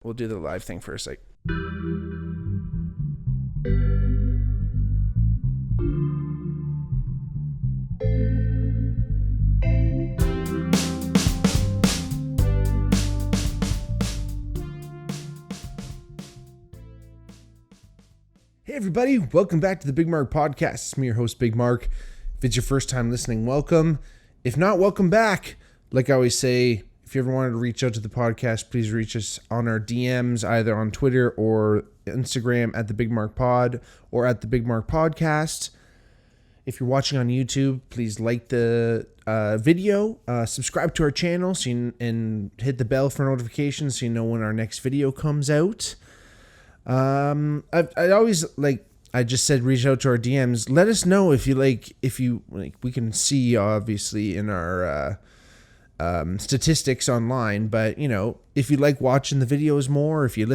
we'll do the live thing first. Like, hey everybody, welcome back to the Bigmark podcast. It's me, your host, Bigmark. If it's your first time listening, welcome. If not, welcome back. Like I always say, if you ever wanted to reach out to the podcast, please reach us on our DMs, either on Twitter or Instagram at the Bigmark Pod or at the Bigmark Podcast. If you're watching on YouTube, please like the video, subscribe to our channel and hit the bell for notifications so you know when our next video comes out. I just said reach out to our DMs. Let us know if you like. We can see obviously in our statistics online, but if you like watching the videos more, if you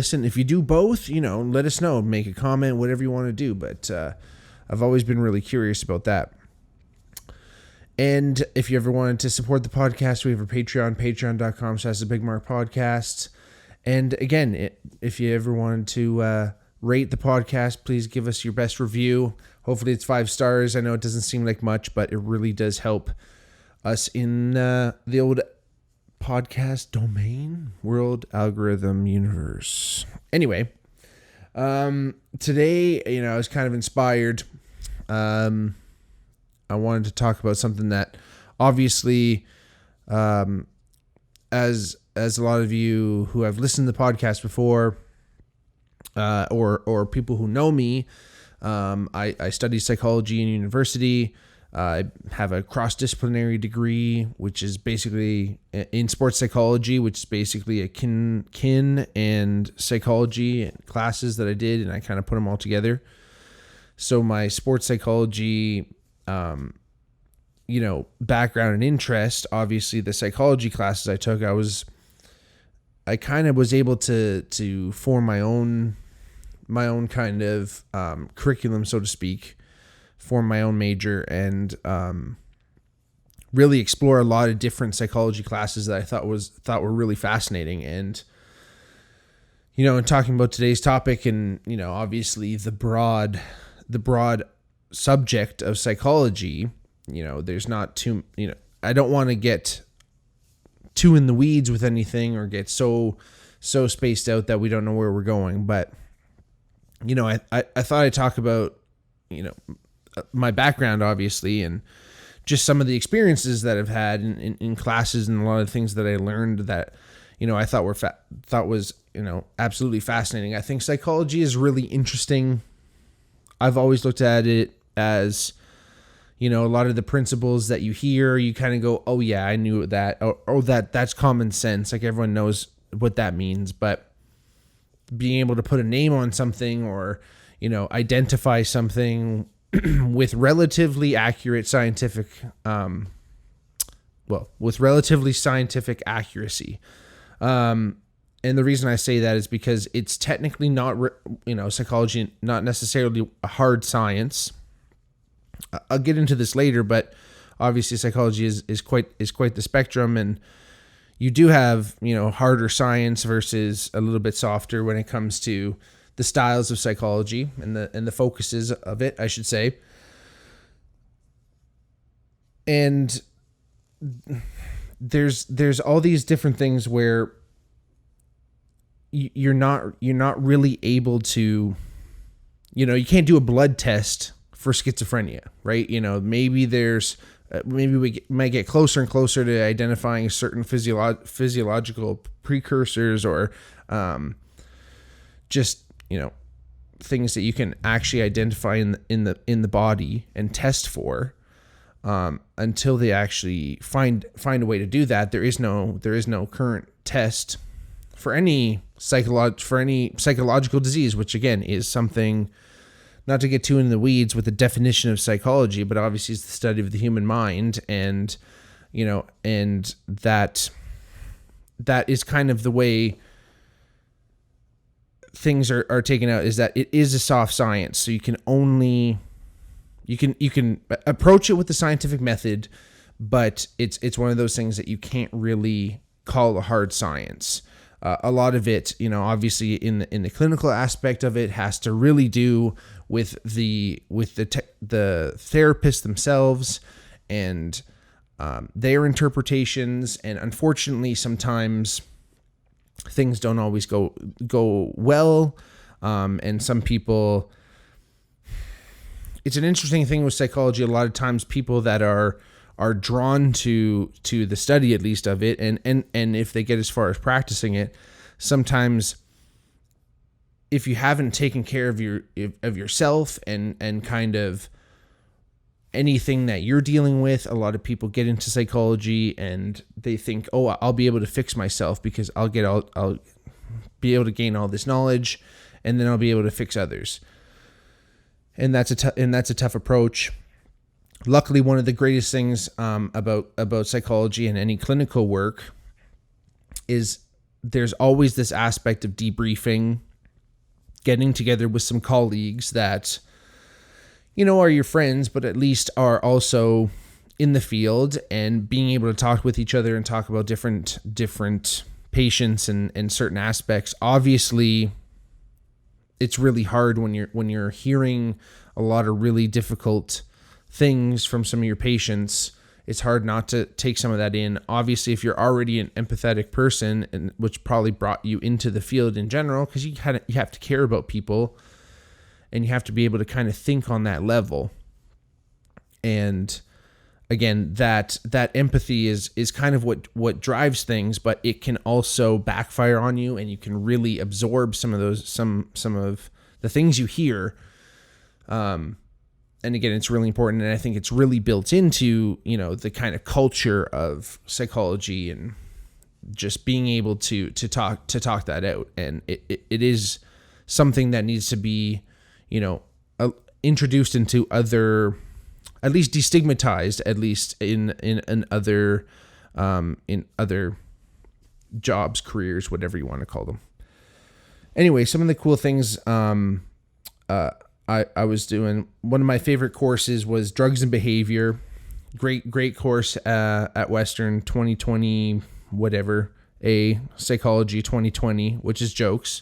do both, let us know, make a comment, whatever you want to do. But I've always been really curious about that. And if you ever wanted to support the podcast, we have a Patreon, patreon.com/thebigmarkpodcast. And again, if you ever wanted to rate the podcast, please give us your best review. Hopefully it's 5 stars. I know it doesn't seem like much, but it really does help us in the old podcast domain, world, algorithm, universe. Anyway, today, I was kind of inspired. I wanted to talk about something that obviously, as a lot of you who have listened to the podcast before, or people who know me, I studied psychology in university. I have a cross-disciplinary degree, which is basically in sports psychology, which is basically a kin and psychology classes that I did, and I kind of put them all together. So my sports psychology, background and interest, obviously the psychology classes I took, I kind of was able to form my own kind of curriculum, so to speak, form my own major, and really explore a lot of different psychology classes that I thought were really fascinating. And in talking about today's topic, and obviously the broad subject of psychology, there's not too, I don't want to get too in the weeds with anything or get so spaced out that we don't know where we're going. But I thought I'd talk about my background, obviously, and just some of the experiences that I've had in classes, and a lot of things that I learned that I thought was absolutely fascinating. I think psychology is really interesting. I've always looked at it as a lot of the principles that you hear, you kind of go, oh yeah, I knew that, or that's common sense, like everyone knows what that means. But being able to put a name on something, or identify something with relatively accurate scientific, with relatively scientific accuracy. And the reason I say that is because it's technically not, psychology, not necessarily a hard science. I'll get into this later, but obviously psychology is quite the spectrum, and you do have, harder science versus a little bit softer when it comes to the styles of psychology and the focuses of it, I should say. And there's all these different things where you're not really able to, you can't do a blood test for schizophrenia, right? Maybe we might get closer and closer to identifying certain physiological precursors, or just things that you can actually identify in the body and test for. Until they actually find a way to do that, there is no current test for any psychological disease, which again is something, not to get too in the weeds with the definition of psychology, but obviously it's the study of the human mind, and and that is kind of the way things are taken out, is that it is a soft science. So you can approach it with the scientific method, but it's one of those things that you can't really call a hard science. A lot of it, obviously in the clinical aspect of it, has to really do with the therapists themselves and their interpretations. And unfortunately, sometimes things don't always go well. And some people, it's an interesting thing with psychology. A lot of times people that are drawn to the study, at least, of it, and if they get as far as practicing it, sometimes if you haven't taken care of yourself and kind of anything that you're dealing with, a lot of people get into psychology and they think, oh, I'll be able to fix myself because I'll be able to gain all this knowledge, and then I'll be able to fix others. And that's a tough approach. Luckily, one of the greatest things about psychology and any clinical work is there's always this aspect of debriefing, getting together with some colleagues that, are your friends, but at least are also in the field, and being able to talk with each other and talk about different patients and certain aspects. Obviously, it's really hard when you're hearing a lot of really difficult things from some of your patients. It's hard not to take some of that in. Obviously, if you're already an empathetic person, and which probably brought you into the field in general, because you have to care about people, and you have to be able to kind of think on that level. And again, that empathy is kind of what drives things, but it can also backfire on you, and you can really absorb some of the things you hear. And again, it's really important, and I think it's really built into, the kind of culture of psychology, and just being able to talk that out. And it is something that needs to be, introduced into other, at least destigmatized, at least in other jobs, careers, whatever you want to call them. Anyway, some of the cool things, I was doing, one of my favorite courses was Drugs and Behavior. Great course at Western, 2020, whatever, Psychology 2020, which is jokes.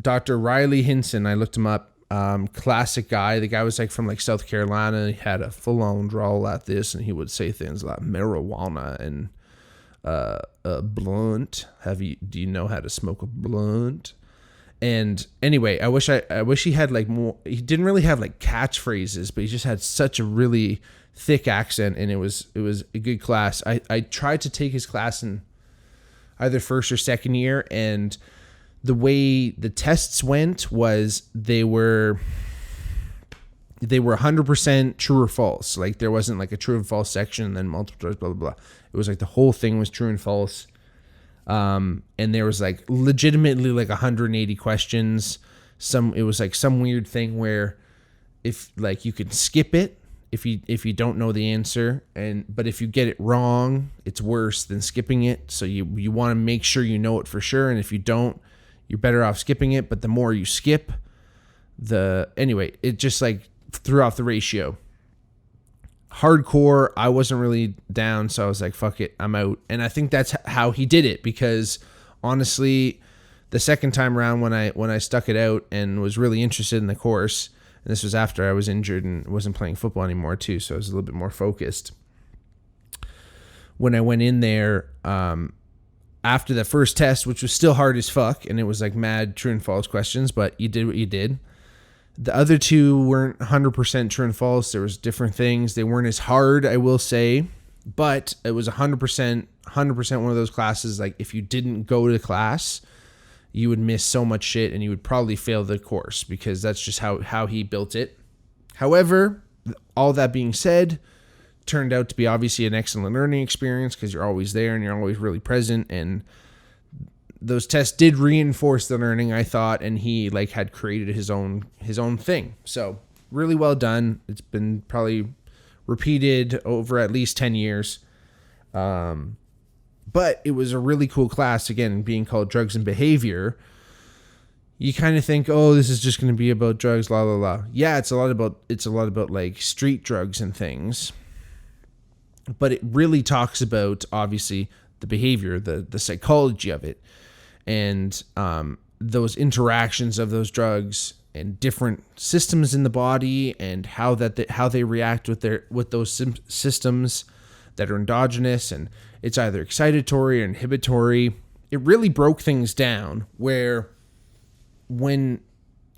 Dr. Riley Hinson, I looked him up, classic guy. The guy was from South Carolina. He had a full-on drawl at this, and he would say things like marijuana and blunt. Do you know how to smoke a blunt? And anyway, I wish he had more. He didn't really have catchphrases, but he just had such a really thick accent, and it was a good class. I tried to take his class in either first or second year, and the way the tests went was they were 100% true or false. There wasn't a true and false section and then multiple choice, blah blah blah. It was the whole thing was true and false. And there was legitimately 180 questions. It was some weird thing where if you can skip it if you don't know the answer, but if you get it wrong, it's worse than skipping it. So you want to make sure you know it for sure, and if you don't, you're better off skipping it. But the more you skip, it just threw off the ratio. Hardcore, I wasn't really down, so I was like, fuck it, I'm out. And I think that's how he did it, because honestly, the second time around when I stuck it out and was really interested in the course, and this was after I was injured and wasn't playing football anymore too, so I was a little bit more focused. When I went in there, after the first test, which was still hard as fuck, and it was mad true and false questions, but you did what you did. The other two weren't 100% true and false. There was different things. They weren't as hard, I will say, but it was 100% one of those classes. If you didn't go to class, you would miss so much shit, and you would probably fail the course, because that's just how he built it. However, all that being said, turned out to be obviously an excellent learning experience, because you're always there and you're always really present, and those tests did reinforce the learning, I thought, and he had created his own thing. So really well done. It's been probably repeated over at least 10 years. But it was a really cool class, again, being called Drugs and Behavior. You kind of think, oh, this is just going to be about drugs, la la la. Yeah, it's a lot about street drugs and things. But it really talks about, obviously, the behavior, the psychology of it, and those interactions of those drugs and different systems in the body, and how they react with those systems that are endogenous, and it's either excitatory or inhibitory. It really broke things down, where when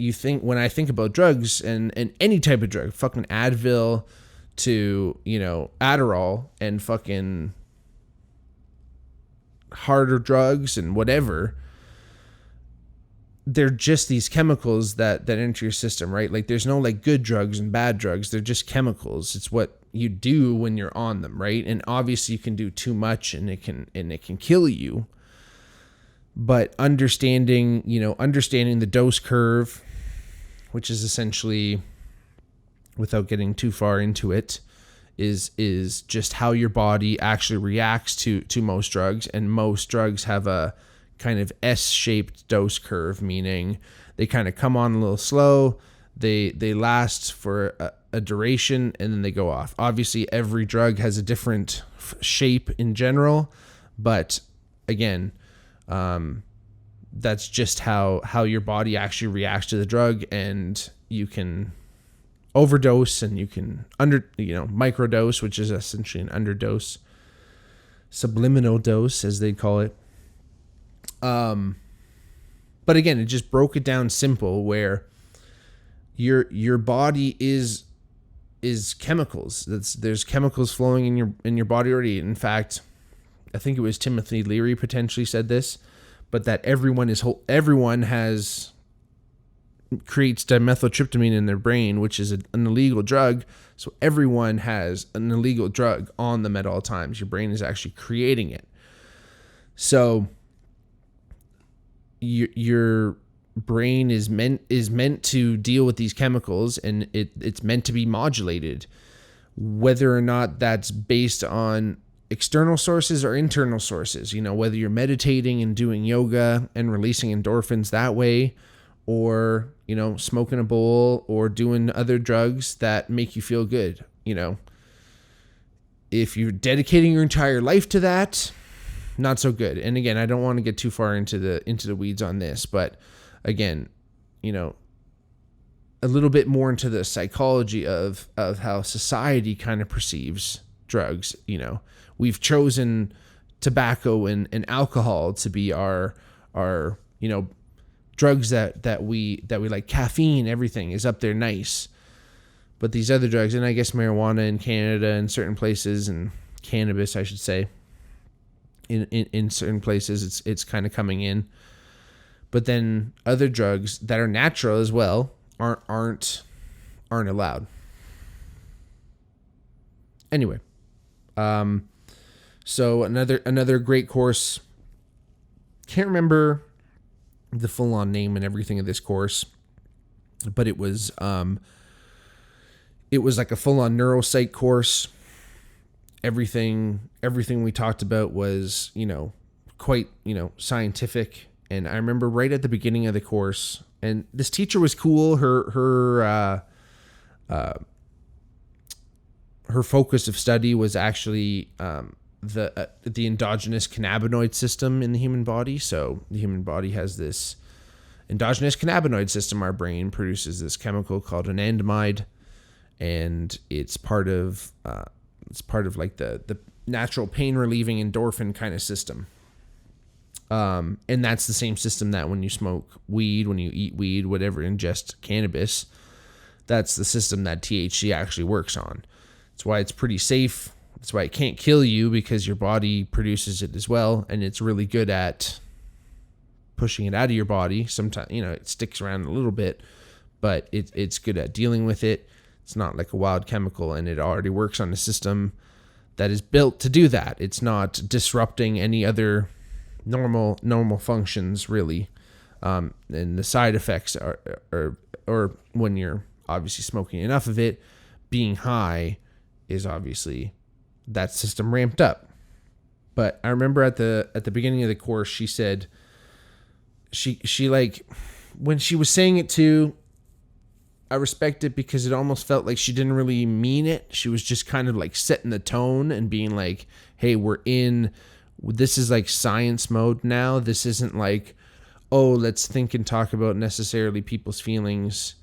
I think about drugs and any type of drug, fucking Advil to, Adderall and fucking harder drugs and whatever, they're just these chemicals that enter your system, right? Like, there's no like good drugs and bad drugs. They're just chemicals. It's what you do when you're on them, right? And obviously you can do too much and it can kill you. But understanding the dose curve, which is essentially, without getting too far into it, is just how your body actually reacts to most drugs. And most drugs have a kind of S-shaped dose curve, meaning they kind of come on a little slow, they last for a duration, and then they go off. Obviously, every drug has a different shape in general, but again, that's just how your body actually reacts to the drug, and you can overdose and you can microdose, which is essentially an underdose, subliminal dose as they call it. But again, it just broke it down simple, where your body is chemicals. There's chemicals flowing in your body already. In fact, I think it was Timothy Leary potentially said this, but that everyone creates dimethyltryptamine in their brain, which is an illegal drug. So everyone has an illegal drug on them at all times. Your brain is actually creating it. So your brain is meant to deal with these chemicals, and it's meant to be modulated, whether or not that's based on external sources or internal sources. Whether you're meditating and doing yoga and releasing endorphins that way, or smoking a bowl, or doing other drugs that make you feel good. If you're dedicating your entire life to that, not so good. And again, I don't want to get too far into the weeds on this, but again, a little bit more into the psychology of how society kind of perceives drugs. We've chosen tobacco and alcohol to be our drugs that we like. Caffeine, everything is up there nice. But these other drugs, and I guess marijuana in Canada and certain places, and cannabis, I should say, in certain places, it's kind of coming in. But then other drugs that are natural as well aren't allowed. Anyway, so another great course. Can't remember the full-on name and everything of this course, but it was like a full-on neuropsych course. Everything we talked about was, quite, scientific. And I remember right at the beginning of the course, and this teacher was cool. Her focus of study was actually the endogenous cannabinoid system in the human body. So the human body has this endogenous cannabinoid system. Our brain produces this chemical called anandamide, and it's part of like the natural pain relieving endorphin kind of system. And that's the same system that when you smoke weed, when you eat weed, whatever, ingest cannabis, that's the system that THC actually works on. That's why it's pretty safe. That's why it can't kill you, because your body produces it as well. And it's really good at pushing it out of your body. Sometimes, it sticks around a little bit, but it's good at dealing with it. It's not like a wild chemical, and it already works on a system that is built to do that. It's not disrupting any other normal functions, really. And the side effects are when you're obviously smoking enough of it, being high is obviously that system ramped up. But I remember at the beginning of the course, she said she like, when she was saying it too, I respect it, because it almost felt like she didn't really mean it. She was just kind of like setting the tone and being like, hey, we're in This is like science mode now. This isn't like, oh, let's think and talk about necessarily people's feelings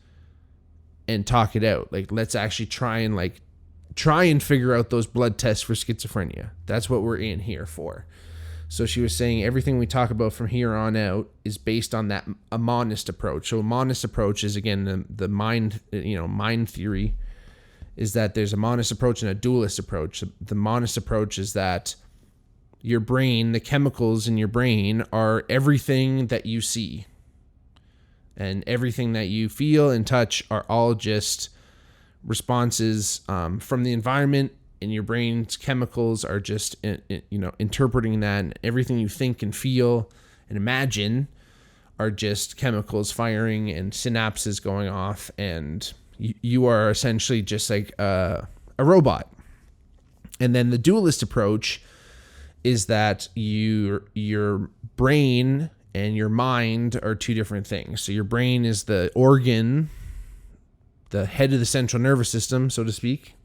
and talk it out. Like, let's actually try and figure out those blood tests for schizophrenia. That's what we're in here for. So she was saying everything we talk about from here on out is based on a monist approach. So a monist approach is, again, the mind theory is that there's a monist approach and a dualist approach. The monist approach is that your brain, the chemicals in your brain, are everything that you see. And everything that you feel and touch are all just responses from the environment, and your brain's chemicals are just, interpreting that. And everything you think and feel and imagine are just chemicals firing and synapses going off, and you are essentially just like a robot. And then the dualist approach is that your brain and your mind are two different things. So your brain is the organ, the head of the central nervous system, so to speak.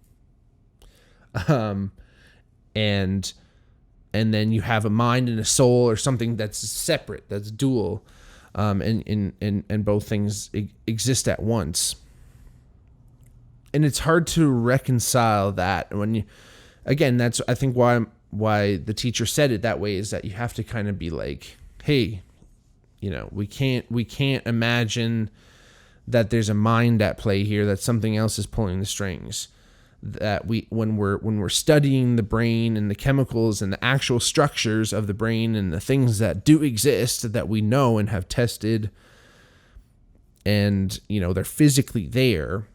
And then you have a mind and a soul, or something that's separate, that's dual. And both things exist at once. And it's hard to reconcile that when you, again, that's, I think why the teacher said it that way, is that you have to kind of be like, hey, we can't imagine that there's a mind at play here, that something else is pulling the strings. That when we're studying the brain and the chemicals and the actual structures of the brain and the things that do exist that we know and have tested, and they're physically there,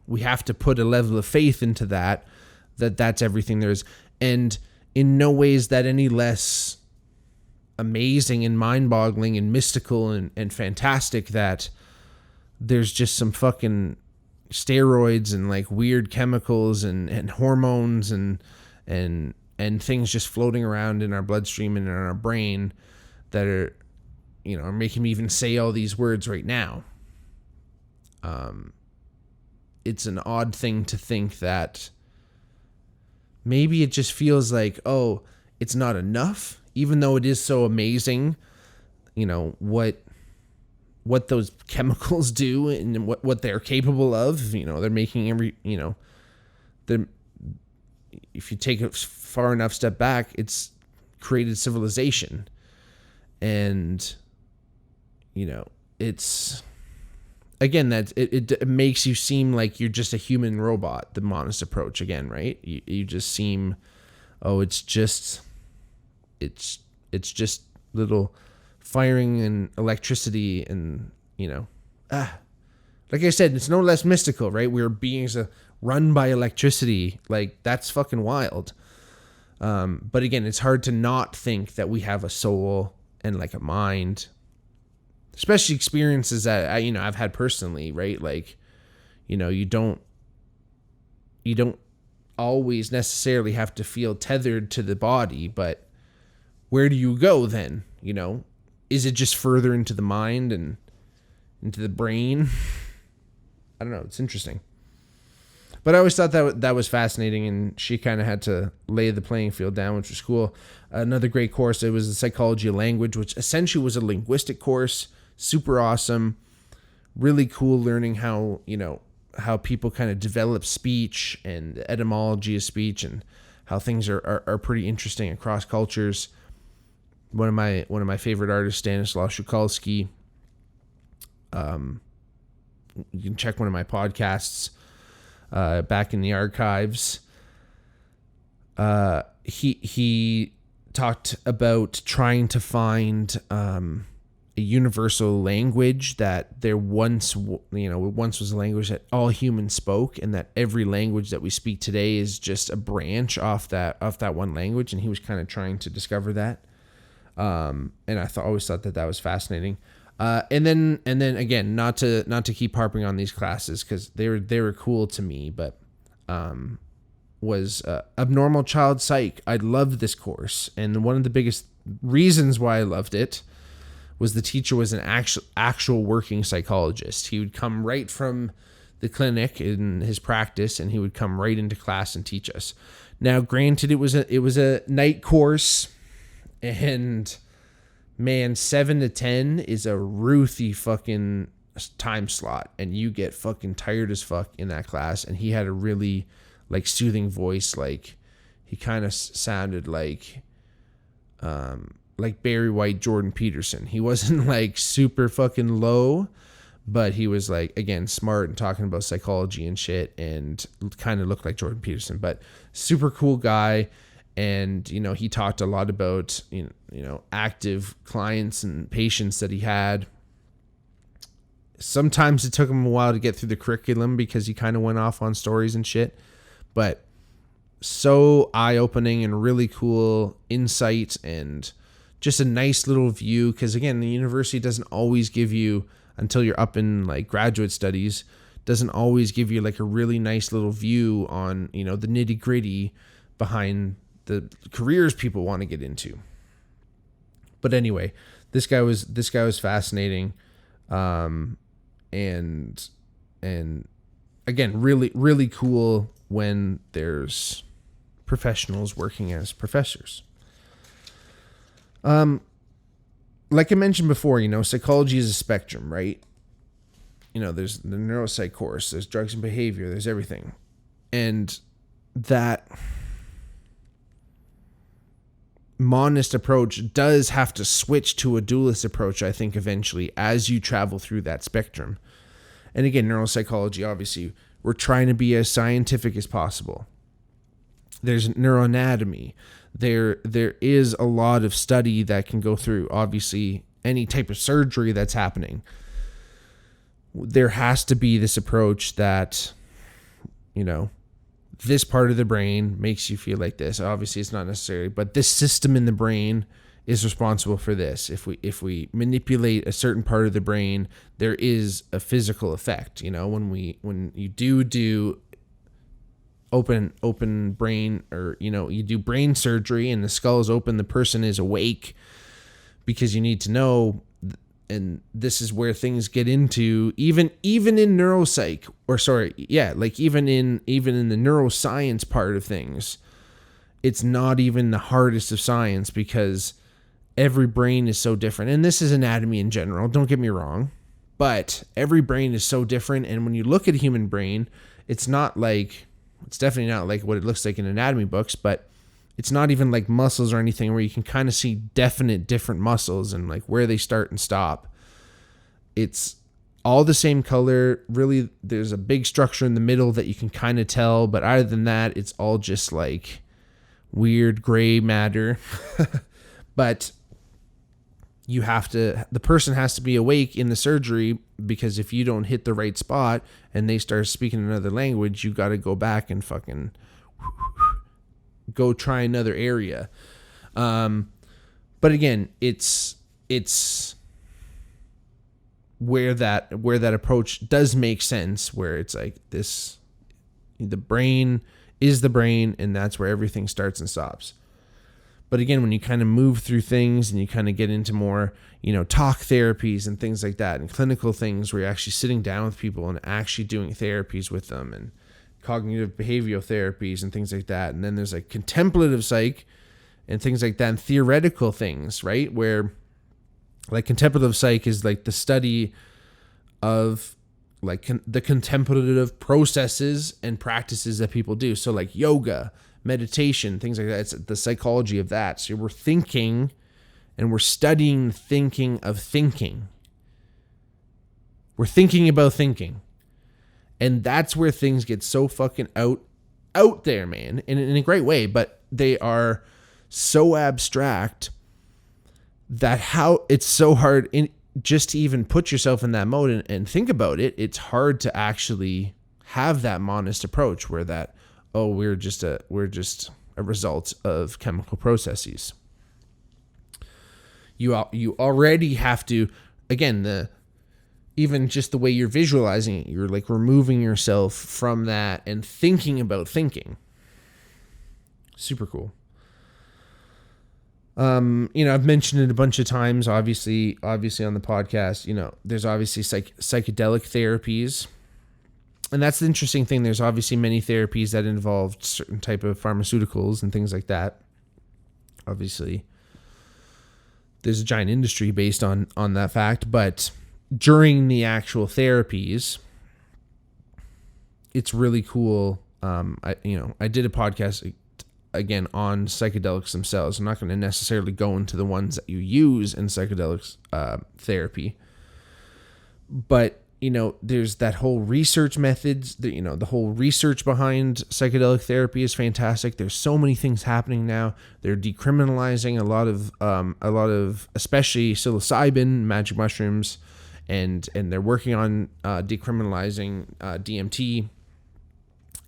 we have to put a level of faith into that's everything there is. And in no way is that any less amazing and mind-boggling and mystical and fantastic that there's just some fucking steroids and like weird chemicals and hormones and things just floating around in our bloodstream and in our brain that are making me even say all these words right now. It's an odd thing to think that maybe it just feels like, oh, it's not enough, even though it is so amazing, what those chemicals do and what they're capable of. They're making if you take a far enough step back, it's created civilization. And, it's, again, that it makes you seem like you're just a human robot, the monist approach again, right? You just seem, it's just little firing and electricity and, like I said, it's no less mystical, right? We're beings run by electricity. Like, that's fucking wild. But again, it's hard to not think that we have a soul and like a mind, especially experiences that I've had personally, right? Like, you don't always necessarily have to feel tethered to the body, but where do you go then? Is it just further into the mind and into the brain? I don't know. It's interesting. But I always thought that was fascinating, and she kind of had to lay the playing field down, which was cool. Another great course, it was the Psychology of Language, which essentially was a linguistic course. Super awesome. Really cool learning how people kind of develop speech and the etymology of speech, and how things are pretty interesting across cultures. One of my favorite artists, Stanislaw Shukalski. You can check one of my podcasts back in the archives. He talked about trying to find a universal language, that there once was a language that all humans spoke, and that every language that we speak today is just a branch off that one language. And he was kind of trying to discover that. And I always thought that was fascinating. And then again, not to keep harping on these classes, because they were cool to me, but was Abnormal Child Psych. I loved this course, and one of the biggest reasons why I loved it was the teacher was an actual working psychologist. He would come right from the clinic in his practice, and he would come right into class and teach us. Now, granted, it was a night course, and man, 7 to 10 is a ruthy fucking time slot, and you get fucking tired as fuck in that class. And he had a really like soothing voice, like he kind of sounded like Barry White, Jordan Peterson. He wasn't like super fucking low, but he was like, again, smart and talking about psychology and shit, and kind of looked like Jordan Peterson, but super cool guy. And, you know, he talked a lot about, you know, active clients and patients that he had. Sometimes it took him a while to get through the curriculum because he kind of went off on stories and shit, but so eye-opening and really cool insight, and just a nice little view. Because again, the university doesn't always give you, until you're up in like graduate studies, doesn't always give you like a really nice little view on, you know, the nitty gritty behind the careers people want to get into. But anyway, this guy was fascinating. And again, really, really cool when there's professionals working as professors. Like I mentioned before, you know, psychology is a spectrum, right? You know, there's the neuropsych course, there's drugs and behavior, there's everything. And that monist approach does have to switch to a dualist approach, I think, eventually, as you travel through that spectrum. And again, neuropsychology, obviously, we're trying to be as scientific as possible. There's neuroanatomy. There is a lot of study that can go through, obviously, any type of surgery that's happening. There has to be this approach that, you know, this part of the brain makes you feel like this. Obviously, it's not necessary, but this system in the brain is responsible for this. If we manipulate a certain part of the brain, there is a physical effect. You know, when you do open brain, or, you know, you do brain surgery and the skull is open, the person is awake, because you need to know. And this is where things get into, even in neuropsych, or sorry, yeah, like even in the neuroscience part of things, it's not even the hardest of science, because every brain is so different. And this is anatomy in general, don't get me wrong, but every brain is so different. And when you look at a human brain, it's definitely not like what it looks like in anatomy books, but it's not even like muscles or anything where you can kind of see definite different muscles and like where they start and stop. It's all the same color. Really, there's a big structure in the middle that you can kind of tell, but other than that, it's all just like weird gray matter. But the person has to be awake in the surgery, because if you don't hit the right spot and they start speaking another language, you got to go back and fucking go try another area. But again, it's where that approach does make sense, where it's like this, the brain is the brain, and that's where everything starts and stops. But again, when you kind of move through things and you kind of get into more, you know, talk therapies and things like that, and clinical things where you're actually sitting down with people and actually doing therapies with them, and cognitive behavioral therapies and things like that. And then there's like contemplative psych and things like that, and theoretical things, right? Where like contemplative psych is like the study of like the contemplative processes and practices that people do. So like yoga, meditation, things like that. It's the psychology of that. So we're thinking, and we're studying the thinking of thinking. We're thinking about thinking. And that's where things get so fucking out there, man, in a great way. But they are so abstract that how it's so hard just to even put yourself in that mode and think about it. It's hard to actually have that monist approach where that, oh, we're just a result of chemical processes. You already have to, again, even just the way you're visualizing it, you're like removing yourself from that and thinking about thinking. Super cool. You know, I've mentioned it a bunch of times, obviously on the podcast. You know, there's obviously psychedelic therapies. And that's the interesting thing. There's obviously many therapies that involve certain type of pharmaceuticals and things like that. Obviously, there's a giant industry based on that fact. But during the actual therapies, it's really cool. I did a podcast again on psychedelics themselves. I'm not going to necessarily go into the ones that you use in psychedelics therapy, but there's that whole research methods. The whole research behind psychedelic therapy is fantastic. There's so many things happening now. They're decriminalizing a lot of especially psilocybin, magic mushrooms, and they're working on decriminalizing DMT.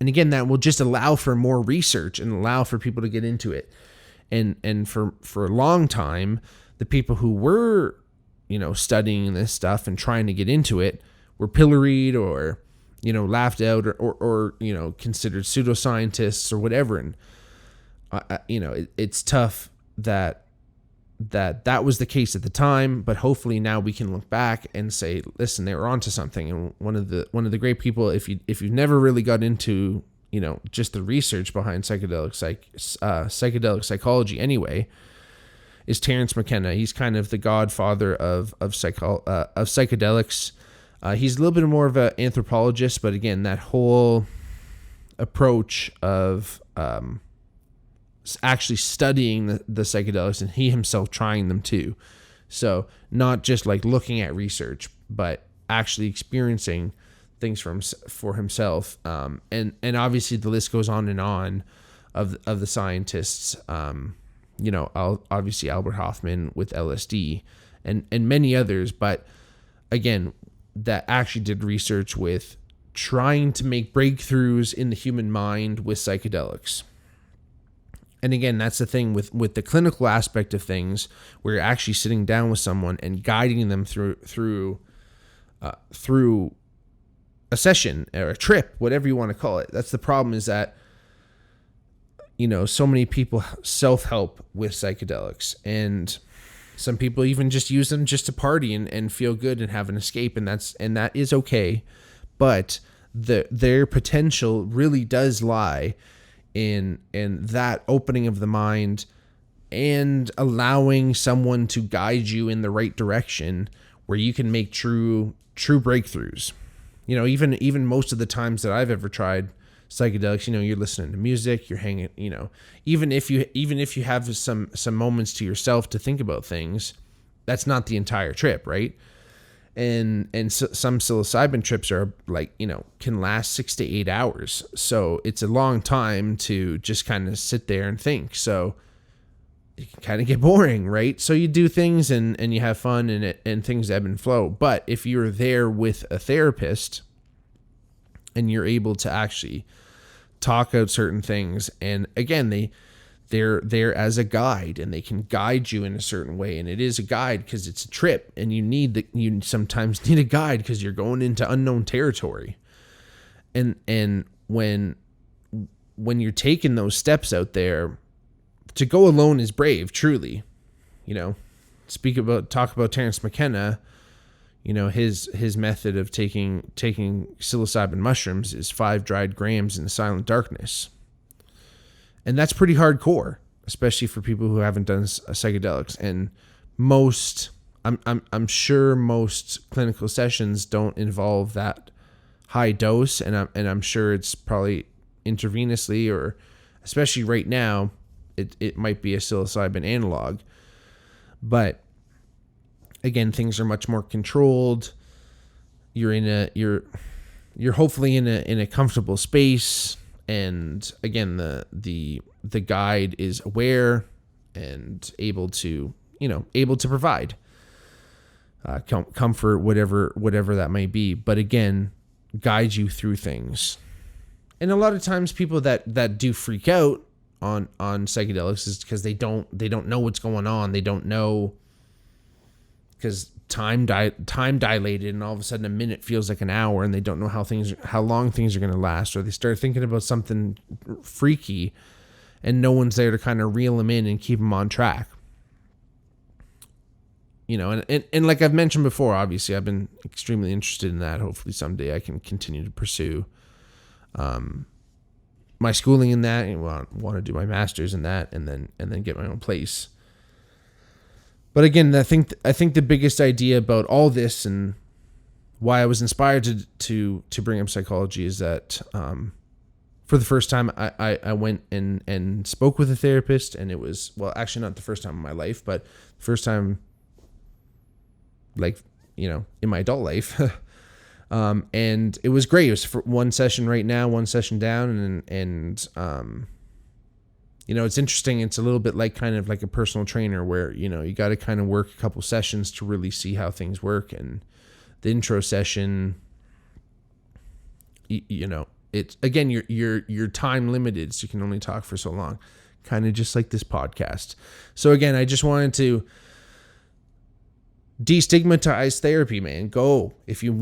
And again, that will just allow for more research and allow for people to get into it. And for a long time, the people who were studying this stuff and trying to get into it were pilloried or laughed out or considered pseudoscientists or whatever. And it's tough that was the case at the time, but hopefully now we can look back and say, listen, they were onto something. And one of the great people, if you've never really got into just the research behind psychedelic psychology anyway, is Terence McKenna. He's kind of the godfather of psychedelics. He's a little bit more of an anthropologist, but again, that whole approach of actually studying the psychedelics, and he himself trying them too. So not just like looking at research, but actually experiencing things for himself. And obviously the list goes on and on of the scientists. Obviously Albert Hoffman with LSD and many others, but again, that actually did research with trying to make breakthroughs in the human mind with psychedelics. And again, that's the thing with the clinical aspect of things, where you're actually sitting down with someone and guiding them through a session or a trip, whatever you want to call it. That's the problem, is that so many people self-help with psychedelics, and some people even just use them just to party and feel good and have an escape, and that is okay. But their potential really does lie in that opening of the mind and allowing someone to guide you in the right direction, where you can make true breakthroughs. Even most of the times that I've ever tried psychedelics, you're listening to music, you're hanging, even if you have some moments to yourself to think about things, that's not the entire trip, right? And some psilocybin trips are like, can last 6 to 8 hours. So it's a long time to just kind of sit there and think. So it can kind of get boring, right? So you do things and you have fun and things ebb and flow. But if you're there with a therapist and you're able to actually talk out certain things, and again, they're there as a guide, and they can guide you in a certain way. And it is a guide because it's a trip, and you sometimes need a guide because you're going into unknown territory. And when you're taking those steps out there, to go alone is brave, truly. Talk about Terence McKenna. His method of taking psilocybin mushrooms is 5 dried grams in the silent darkness. And that's pretty hardcore, especially for people who haven't done psychedelics. And I'm sure most clinical sessions don't involve that high dose, and I'm sure it's probably intravenously, or especially right now, it might be a psilocybin analog. But again, things are much more controlled. You're hopefully in a comfortable space, and again, the guide is aware and able to provide comfort, whatever that may be. But again, guide you through things. And a lot of times, people that do freak out on psychedelics is because they don't know what's going on. They don't know, because time dilated, and all of a sudden a minute feels like an hour, and they don't know how long things are going to last, or they start thinking about something freaky, and no one's there to kind of reel them in and keep them on track. and like I've mentioned before, obviously I've been extremely interested in that. Hopefully someday I can continue to pursue my schooling in that, and want to do my master's in that, and then get my own place. But again, I think the biggest idea about all this and why I was inspired to bring up psychology is that for the first time I went and spoke with a therapist, and it was, well, actually not the first time in my life, but the first time, like, in my adult life. And it was great. It was for one session right now, one session down, and it's interesting. It's a little bit like kind of like a personal trainer where, you got to kind of work a couple sessions to really see how things work. And the intro session, it's, again, you're time limited, so you can only talk for so long, kind of just like this podcast. So again, I just wanted to destigmatize therapy, man. Go if you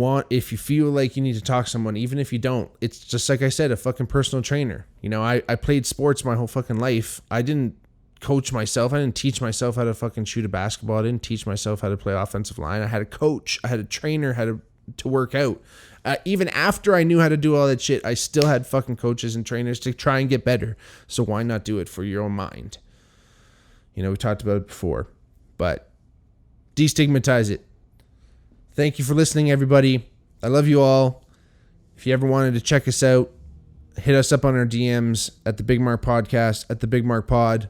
feel like you need to talk to someone, even if you don't. It's just like I said, a fucking personal trainer. I played sports my whole fucking life. I didn't coach myself. I didn't teach myself how to fucking shoot a basketball. I didn't teach myself how to play offensive line. I had a coach. I had a trainer, how to work out. Even after I knew how to do all that shit, I still had fucking coaches and trainers to try and get better. So why not do it for your own mind? We talked about it before, but destigmatize it. Thank you for listening, everybody. I love you all. If you ever wanted to check us out, hit us up on our DMs at the Bigmark Podcast, at the Bigmark Pod.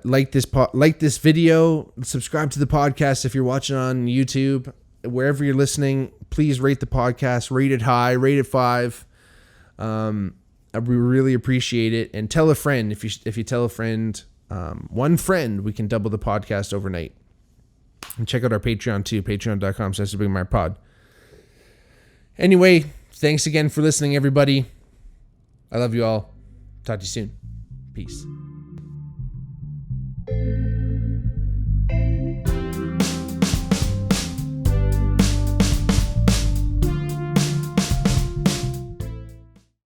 Like this video, subscribe to the podcast if you're watching on YouTube. Wherever you're listening, please rate the podcast, rate it high, rate it 5. We really appreciate it. And tell a friend. If you tell a friend, one friend, we can double the podcast overnight. And check out our Patreon too, patreon.com/BigMarkPod. Anyway, thanks again for listening, everybody. I love you all. Talk to you soon. Peace.